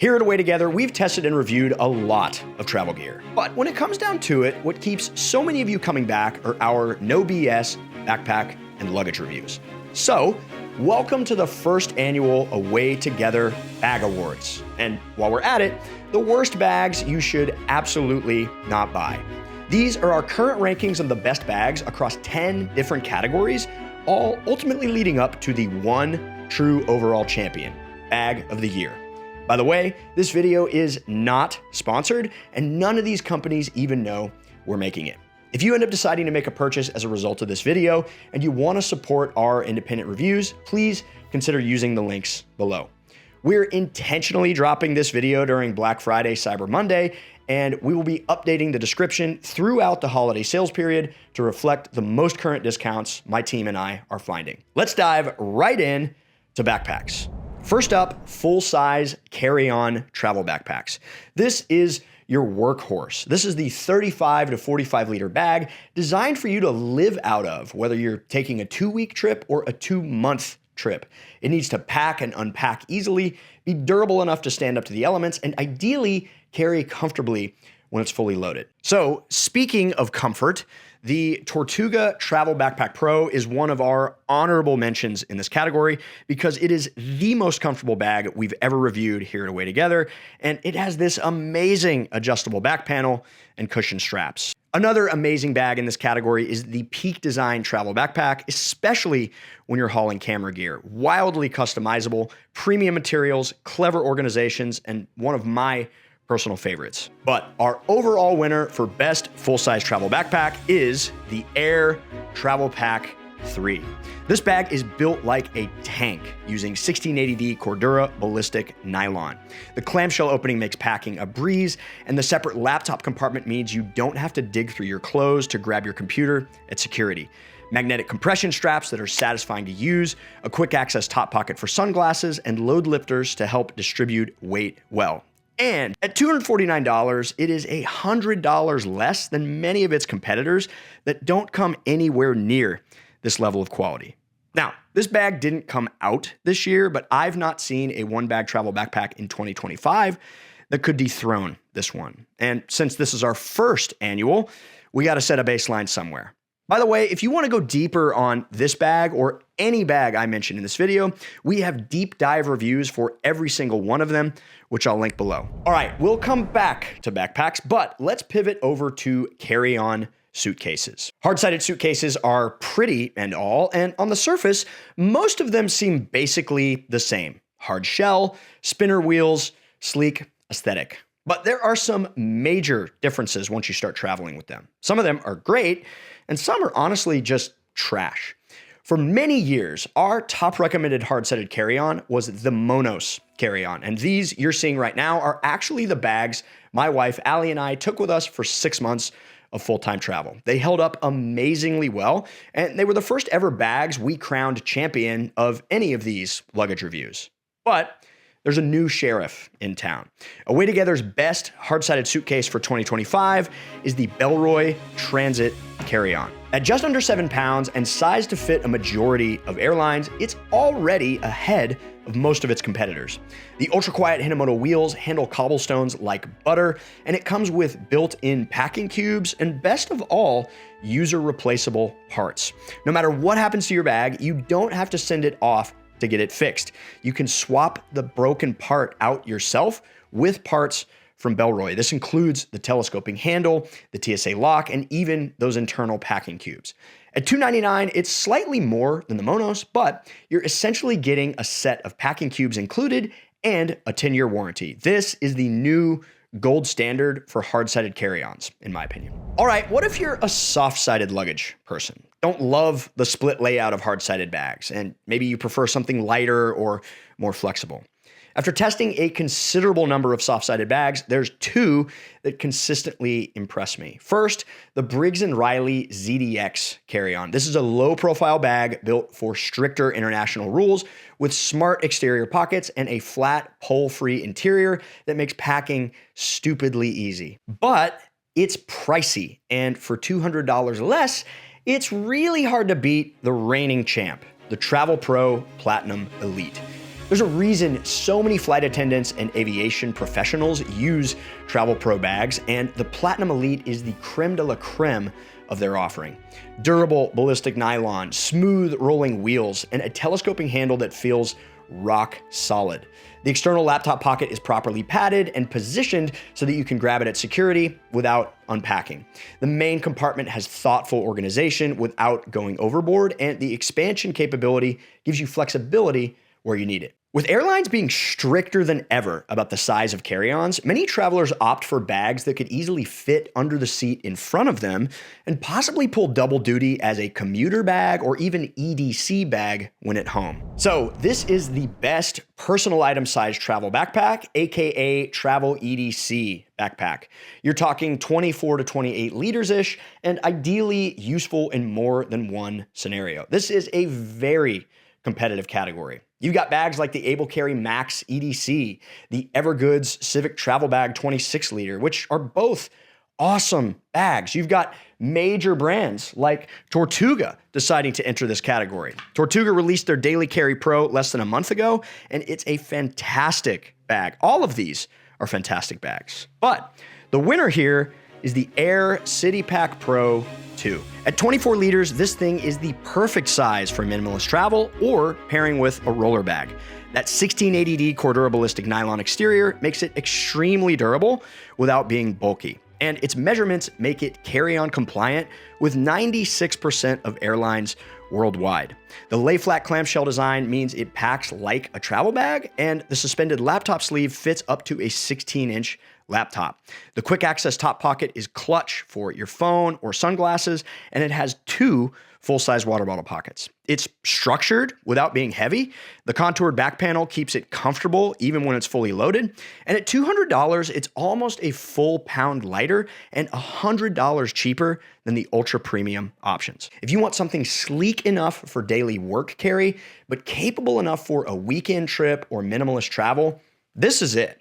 Here at Away Together, we've tested and reviewed a lot of travel gear. But when it comes down to it, what keeps so many of you coming back are our no BS backpack and luggage reviews. So, welcome to the first annual Away Together Bag Awards. And while we're at it, the worst bags you should absolutely not buy. These are our current rankings of the best bags across 10 different categories, all ultimately leading up to the one true overall champion, Bag of the Year. By the way, this video is not sponsored, and none of these companies even know we're making it. If you end up deciding to make a purchase as a result of this video and you want to support our independent reviews, please consider using the links below. We're intentionally dropping this video during Black Friday, Cyber Monday, and we will be updating the description throughout the holiday sales period to reflect the most current discounts my team and I are finding. Let's dive right in to backpacks. First up, full-size carry-on travel backpacks. This is your workhorse. This is the 35 to 45 liter bag designed for you to live out of, whether you're taking a 2-week trip or a 2-month trip. It needs to pack and unpack easily, be durable enough to stand up to the elements, and ideally carry comfortably when it's fully loaded. So speaking of comfort, the Tortuga Travel Backpack Pro is one of our honorable mentions in this category because it is the most comfortable bag we've ever reviewed here at Away Together, and it has this amazing adjustable back panel and cushion straps. Another amazing bag in this category is the Peak Design Travel Backpack, especially when you're hauling camera gear. Wildly customizable, premium materials, clever organizations, and one of my personal favorites. But our overall winner for best full-size travel backpack is the Air Travel Pack 3. This bag is built like a tank using 1680D Cordura ballistic nylon. The clamshell opening makes packing a breeze, and the separate laptop compartment means you don't have to dig through your clothes to grab your computer at security. Magnetic compression straps that are satisfying to use, a quick access top pocket for sunglasses, and load lifters to help distribute weight well. And at $249, it is $100 less than many of its competitors that don't come anywhere near this level of quality. Now, this bag didn't come out this year, but I've not seen a one-bag travel backpack in 2025 that could dethrone this one. And since this is our first annual, we got to set a baseline somewhere. By the way, if you want to go deeper on this bag or any bag I mentioned in this video, we have deep dive reviews for every single one of them, which I'll link below. All right, we'll come back to backpacks, but let's pivot over to carry-on suitcases. Hard-sided suitcases are pretty and all, and on the surface, most of them seem basically the same. Hard shell, spinner wheels, sleek aesthetic. But there are some major differences once you start traveling with them. Some of them are great, and some are honestly just trash. For many years, our top recommended hard-sided carry-on was the Monos carry-on, and these you're seeing right now are actually the bags my wife Allie and I took with us for 6 months of full-time travel. They held up amazingly well, and they were the first ever bags we crowned champion of any of these luggage reviews. But there's a new sheriff in town. Away Together's best hard-sided suitcase for 2025 is the Bellroy Transit Carry-On. At just under 7 pounds and sized to fit a majority of airlines, it's already ahead of most of its competitors. The ultra-quiet Hinomoto wheels handle cobblestones like butter, and it comes with built-in packing cubes and, best of all, user-replaceable parts. No matter what happens to your bag, you don't have to send it off to get it fixed. You can swap the broken part out yourself with parts from Bellroy. This includes the telescoping handle, the TSA lock, and even those internal packing cubes. At $299, it's slightly more than the Monos, but you're essentially getting a set of packing cubes included and a 10-year warranty. This is the new gold standard for hard-sided carry-ons, in my opinion. All right, what if you're a soft-sided luggage person? Don't love the split layout of hard-sided bags, and maybe you prefer something lighter or more flexible. After testing a considerable number of soft-sided bags, there's 2 that consistently impress me. First, the Briggs & Riley ZDX carry-on. This is a low-profile bag built for stricter international rules with smart exterior pockets and a flat, pole-free interior that makes packing stupidly easy. But it's pricey, and for $200 less, it's really hard to beat the reigning champ, the Travel Pro Platinum Elite. There's a reason so many flight attendants and aviation professionals use Travel Pro bags, and the Platinum Elite is the creme de la creme of their offering. Durable ballistic nylon, smooth rolling wheels, and a telescoping handle that feels rock solid. The external laptop pocket is properly padded and positioned so that you can grab it at security without unpacking. The main compartment has thoughtful organization without going overboard, and the expansion capability gives you flexibility where you need it. With airlines being stricter than ever about the size of carry-ons, many travelers opt for bags that could easily fit under the seat in front of them and possibly pull double duty as a commuter bag or even EDC bag when at home. So this is the best personal item size travel backpack, aka travel EDC backpack. You're talking 24 to 28 liters-ish and ideally useful in more than one scenario. This is a very competitive category. You've got bags like the Able Carry Max EDC, the Evergoods Civic Travel Bag 26 liter, which are both awesome bags. You've got major brands like Tortuga deciding to enter this category. Tortuga released their Daily Carry Pro less than a month ago, and it's a fantastic bag. All of these are fantastic bags. But the winner here is the Air City Pack Pro 2. At 24 liters, this thing is the perfect size for minimalist travel or pairing with a roller bag. That 1680D Cordura ballistic nylon exterior makes it extremely durable without being bulky. And its measurements make it carry-on compliant with 96% of airlines worldwide. The lay-flat clamshell design means it packs like a travel bag, and the suspended laptop sleeve fits up to a 16-inch laptop. The quick access top pocket is clutch for your phone or sunglasses, and it has two full-size water bottle pockets. It's structured without being heavy. The contoured back panel keeps it comfortable even when it's fully loaded. And at $200, it's almost a full pound lighter and $100 cheaper than the ultra premium options. If you want something sleek enough for daily work carry, but capable enough for a weekend trip or minimalist travel, this is it.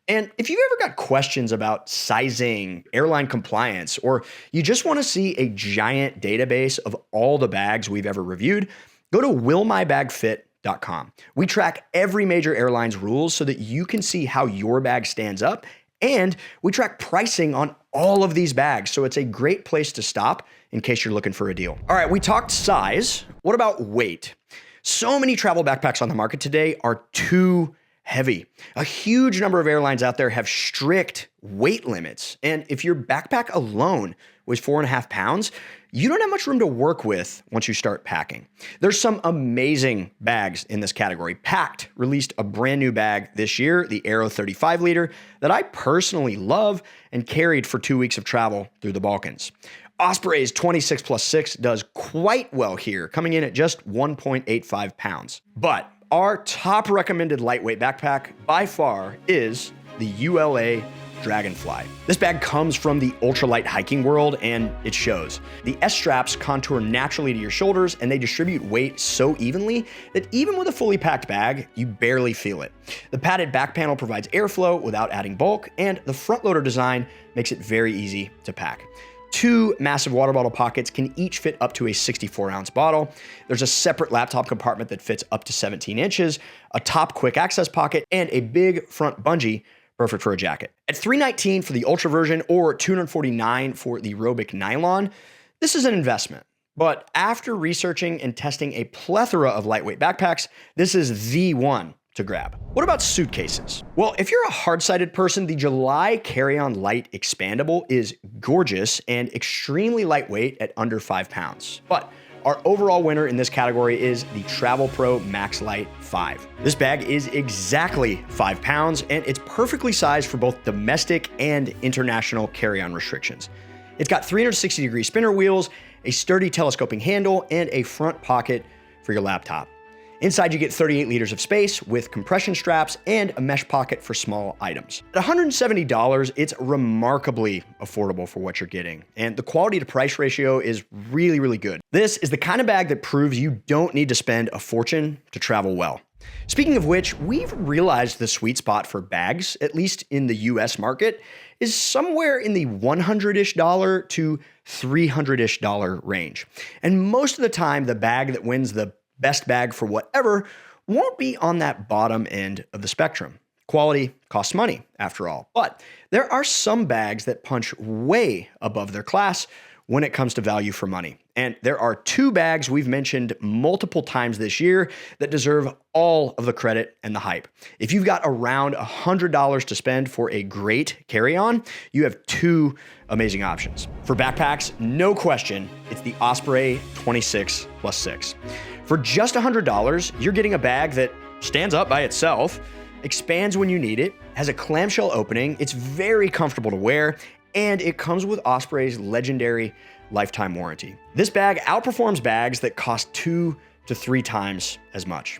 And if you've ever got questions about sizing, airline compliance, or you just want to see a giant database of all the bags we've ever reviewed, go to willmybagfit.com. We track every major airline's rules so that you can see how your bag stands up, and we track pricing on all of these bags, so it's a great place to stop in case you're looking for a deal. All right, we talked size. What about weight? So many travel backpacks on the market today are too heavy. A huge number of airlines out there have strict weight limits. And if your backpack alone weighs 4.5 pounds, you don't have much room to work with once you start packing. There's some amazing bags in this category. Packed released a brand new bag this year, the Aero 35 liter, that I personally love and carried for 2 weeks of travel through the Balkans. Osprey's 26+6 does quite well here, coming in at just 1.85 pounds. But our top recommended lightweight backpack by far is the ULA Dragonfly. This bag comes from the ultralight hiking world, and it shows. The S-straps contour naturally to your shoulders, and they distribute weight so evenly that even with a fully packed bag, you barely feel it. The padded back panel provides airflow without adding bulk, and the front loader design makes it very easy to pack. Two massive water bottle pockets can each fit up to a 64-ounce bottle. There's a separate laptop compartment that fits up to 17 inches, a top quick access pocket, and a big front bungee, perfect for a jacket. At $319 for the Ultra version or $249 for the Robic Nylon, this is an investment. But after researching and testing a plethora of lightweight backpacks, this is the one to grab. What about suitcases? Well, if you're a hard-sided person, the July Carry-On Light Expandable is gorgeous and extremely lightweight at under 5 pounds. But our overall winner in this category is the Travel Pro Max Light 5. This bag is exactly 5 pounds, and it's perfectly sized for both domestic and international carry-on restrictions. It's got 360-degree spinner wheels, a sturdy telescoping handle, and a front pocket for your laptop. Inside, you get 38 liters of space with compression straps and a mesh pocket for small items. At $170, it's remarkably affordable for what you're getting, and the quality to price ratio is really, really good. This is the kind of bag that proves you don't need to spend a fortune to travel well. Speaking of which, we've realized the sweet spot for bags, at least in the US market, is somewhere in the $100-ish to $300-ish range. And most of the time, the bag that wins the best bag for whatever won't be on that bottom end of the spectrum. Quality costs money, after all. But there are some bags that punch way above their class when it comes to value for money. And there are two bags we've mentioned multiple times this year that deserve all of the credit and the hype. If you've got around $100 to spend for a great carry-on, you have two amazing options. For backpacks, no question, it's the Osprey 26+6. For just $100, you're getting a bag that stands up by itself, expands when you need it, has a clamshell opening, it's very comfortable to wear, and it comes with Osprey's legendary lifetime warranty. This bag outperforms bags that cost 2 to 3 times as much.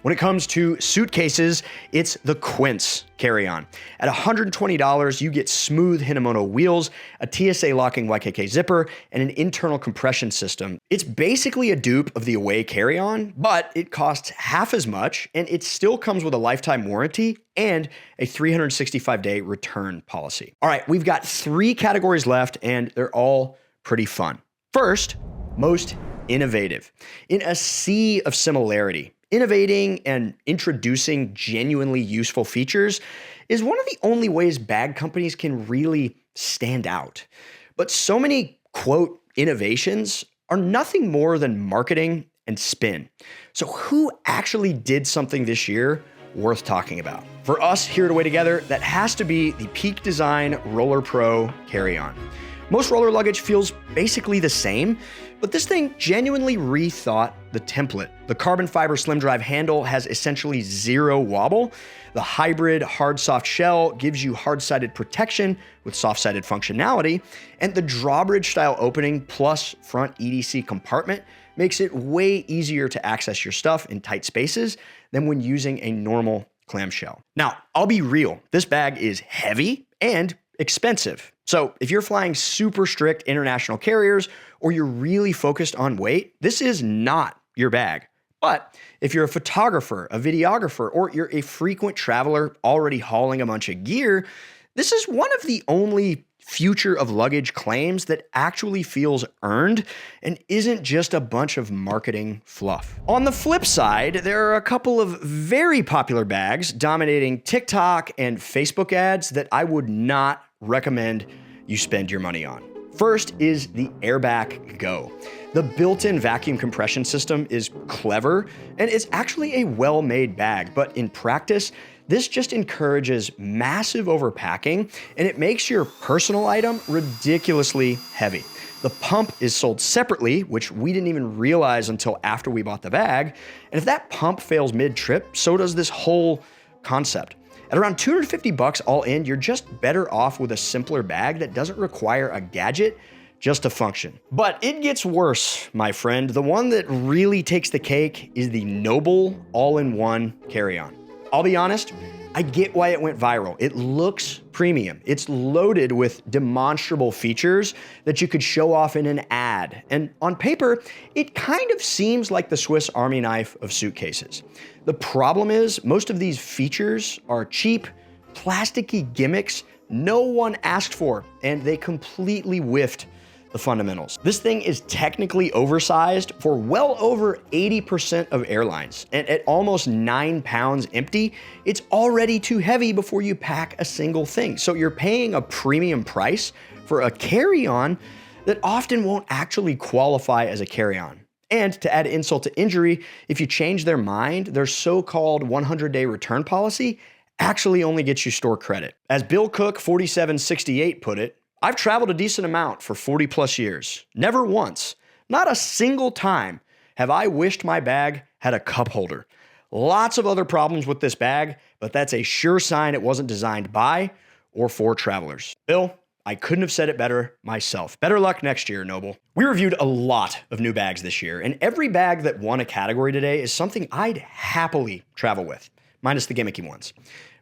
When it comes to suitcases, it's the Quince carry-on. At $120, you get smooth Hinamono wheels, a TSA locking YKK zipper, and an internal compression system. It's basically a dupe of the Away carry-on, but it costs half as much, and it still comes with a lifetime warranty and a 365-day return policy. All right, we've got 3 categories left, and they're all pretty fun. First, most innovative. In a sea of similarity, innovating and introducing genuinely useful features is one of the only ways bag companies can really stand out. But so many, quote, innovations are nothing more than marketing and spin. So who actually did something this year worth talking about? For us here at Away Together, that has to be the Peak Design Roller Pro carry-on. Most roller luggage feels basically the same, but this thing genuinely rethought the template. The carbon fiber slim drive handle has essentially zero wobble. The hybrid hard soft shell gives you hard-sided protection with soft-sided functionality, and the drawbridge style opening plus front EDC compartment makes it way easier to access your stuff in tight spaces than when using a normal clamshell. Now, I'll be real, this bag is heavy and expensive. So if you're flying super strict international carriers or you're really focused on weight, this is not your bag. But if you're a photographer, a videographer, or you're a frequent traveler already hauling a bunch of gear, this is one of the only future of luggage claims that actually feels earned and isn't just a bunch of marketing fluff. On the flip side, there are a couple of very popular bags dominating TikTok and Facebook ads that I would not recommend you spend your money on. First is the Airback Go. The built-in vacuum compression system is clever, and it's actually a well-made bag, but in practice, this just encourages massive overpacking, and it makes your personal item ridiculously heavy. The pump is sold separately, which we didn't even realize until after we bought the bag, and if that pump fails mid-trip, so does this whole concept. At around $250 all in, you're just better off with a simpler bag that doesn't require a gadget just to function. But it gets worse, my friend. The one that really takes the cake is the Noble all-in-one carry-on. I'll be honest, I get why it went viral. It looks premium. It's loaded with demonstrable features that you could show off in an ad. And on paper, it kind of seems like the Swiss Army knife of suitcases. The problem is most of these features are cheap, plasticky gimmicks no one asked for, and they completely whiffed the fundamentals. This thing is technically oversized for well over 80% of airlines, and at almost 9 pounds empty, it's already too heavy before you pack a single thing. So you're paying a premium price for a carry-on that often won't actually qualify as a carry-on. And to add insult to injury, if you change their mind, their so-called 100-day return policy actually only gets you store credit. As Bill Cook 4768 put it, I've traveled a decent amount for 40 plus years. Never once, not a single time, have I wished my bag had a cup holder. Lots of other problems with this bag, but that's a sure sign it wasn't designed by or for travelers. Bill, I couldn't have said it better myself. Better luck next year, Noble. We reviewed a lot of new bags this year, and every bag that won a category today is something I'd happily travel with, minus the gimmicky ones.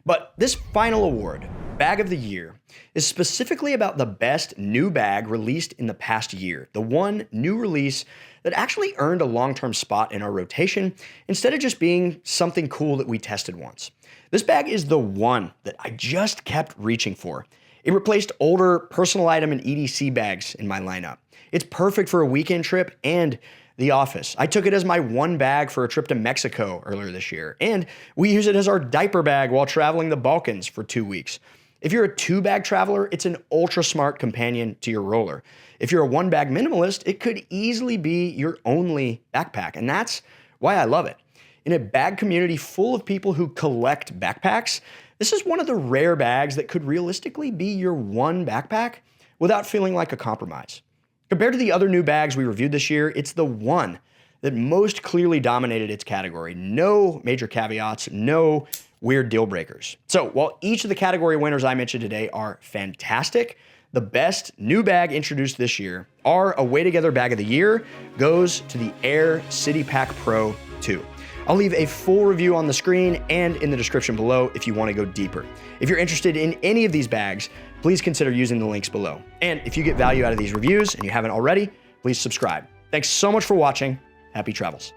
But this final award, Bag of the Year, is specifically about the best new bag released in the past year, the one new release that actually earned a long-term spot in our rotation instead of just being something cool that we tested once. This bag is the one that I just kept reaching for. It replaced older personal item and EDC bags in my lineup. It's perfect for a weekend trip, and the office. I took it as my one bag for a trip to Mexico earlier this year, and we use it as our diaper bag while traveling the Balkans for 2 weeks. If you're a 2-bag traveler, it's an ultra smart companion to your roller. If you're a 1-bag minimalist, it could easily be your only backpack, and that's why I love it. In a bag community full of people who collect backpacks, this is one of the rare bags that could realistically be your one backpack without feeling like a compromise. Compared to the other new bags we reviewed this year, it's the one that most clearly dominated its category. No major caveats, no weird deal breakers. So while each of the category winners I mentioned today are fantastic, the best new bag introduced this year, our Away Together Bag of the Year, goes to the Air City Pack Pro 2. I'll leave a full review on the screen and in the description below if you want to go deeper. If you're interested in any of these bags, please consider using the links below. And if you get value out of these reviews and you haven't already, please subscribe. Thanks so much for watching. Happy travels.